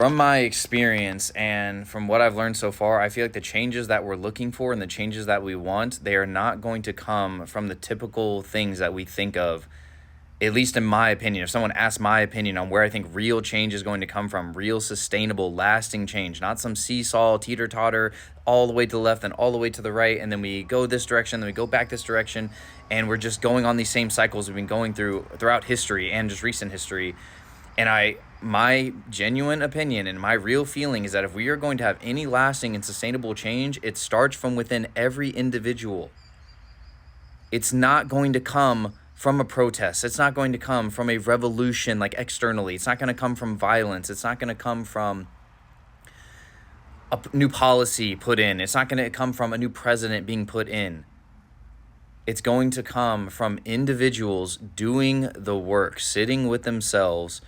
From my experience and from what I've learned so far, I feel like the changes that we're looking for and the changes that we want, they are not going to come from the typical things that we think of, at least in my opinion. If someone asks my opinion on where I think real change is going to come from, real sustainable, lasting change, not some seesaw, teeter totter, all the way to the left and all the way to the right, and then we go this direction, then we go back this direction, and we're just going on these same cycles we've been going throughout history and just recent history. And my genuine opinion and my real feeling is that if we are going to have any lasting and sustainable change, it starts from within every individual. It's not going to come from a protest. It's not going to come from a revolution, like externally. It's not going to come from violence. It's not going to come from a new policy put in. It's not going to come from a new president being put in. It's going to come from individuals doing the work, sitting with themselves,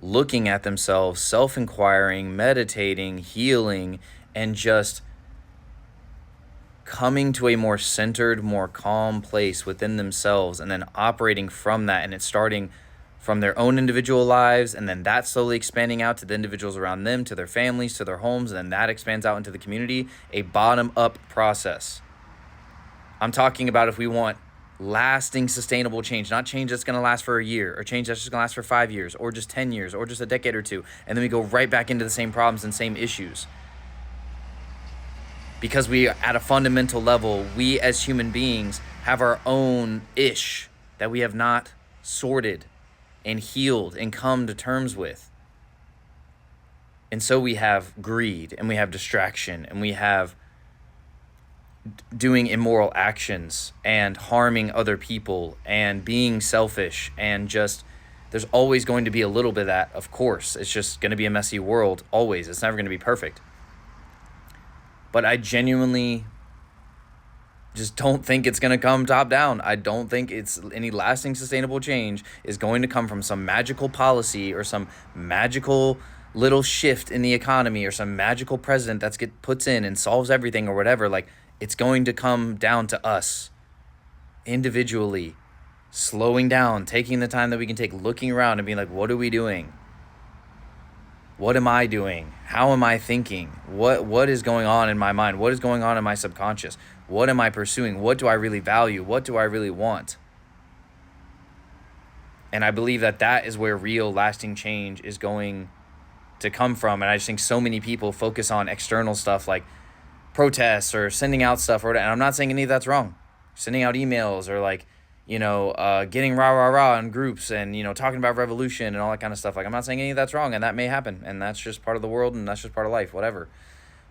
looking at themselves, self-inquiring, meditating, healing, and just coming to a more centered, more calm place within themselves, and then operating from that. And it's starting from their own individual lives, and then that slowly expanding out to the individuals around them, to their families, to their homes, and then that expands out into the community, a bottom-up process. I'm talking about if we want lasting, sustainable change, not change that's going to last for a year, or change that's just going to last for 5 years, or just 10 years, or just a decade or two, and then we go right back into the same problems and same issues. Because we, at a fundamental level, we as human beings have our own ish that we have not sorted and healed and come to terms with. And so we have greed, and we have distraction, and we have doing immoral actions and harming other people and being selfish, and just there's always going to be a little bit of that. Of course, it's just going to be a messy world always. It's never going to be perfect. But I genuinely just don't think it's going to come top down. I don't think it's any lasting, sustainable change is going to come from some magical policy or some magical little shift in the economy or some magical president that's puts in and solves everything or whatever. Like, it's going to come down to us individually, slowing down, taking the time that we can take, looking around and being like, what are we doing? What am I doing? How am I thinking? What is going on in my mind? What is going on in my subconscious? What am I pursuing? What do I really value? What do I really want? And I believe that that is where real lasting change is going to come from. And I just think so many people focus on external stuff like protests or sending out stuff, and I'm not saying any of that's wrong. Sending out emails or getting rah in groups and, talking about revolution and all that kind of stuff. Like, I'm not saying any of that's wrong, and that may happen, and that's just part of the world, and that's just part of life, whatever.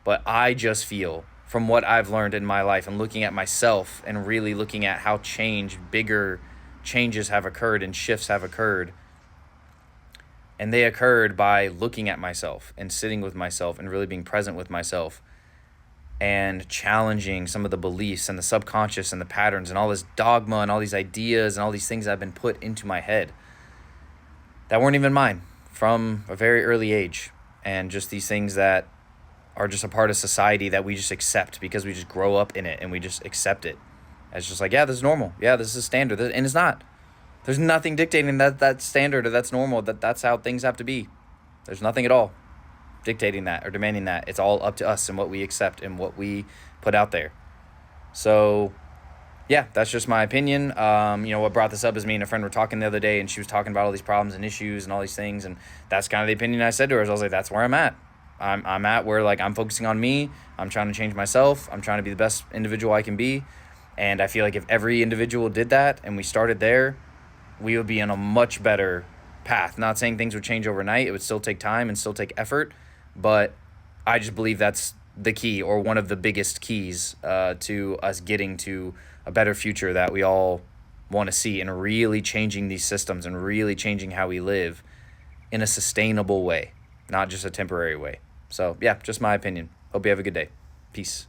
But I just feel, from what I've learned in my life and looking at myself and really looking at how bigger changes have occurred and shifts have occurred, and they occurred by looking at myself and sitting with myself and really being present with myself and challenging some of the beliefs and the subconscious and the patterns and all this dogma and all these ideas and all these things that have been put into my head that weren't even mine from a very early age, and just these things that are just a part of society that we just accept because we just grow up in it and we just accept it. It's just like, yeah, this is normal. Yeah, this is standard. And it's not. There's nothing dictating that that's standard or that's normal, that's how things have to be. There's nothing at all dictating that or demanding that. It's all up to us and what we accept and what we put out there. So yeah, that's just my opinion. What brought this up is me and a friend were talking the other day, and she was talking about all these problems and issues and all these things, and that's kind of the opinion I said to her. I was like, that's where I'm at. I'm at where, like, I'm focusing on me. I'm trying to change myself. I'm trying to be the best individual I can be. And I feel like if every individual did that and we started there, we would be in a much better path. Not saying things would change overnight. It would still take time and still take effort. But I just believe that's the key, or one of the biggest keys to us getting to a better future that we all want to see, and really changing these systems and really changing how we live in a sustainable way, not just a temporary way. So yeah, just my opinion. Hope you have a good day. Peace.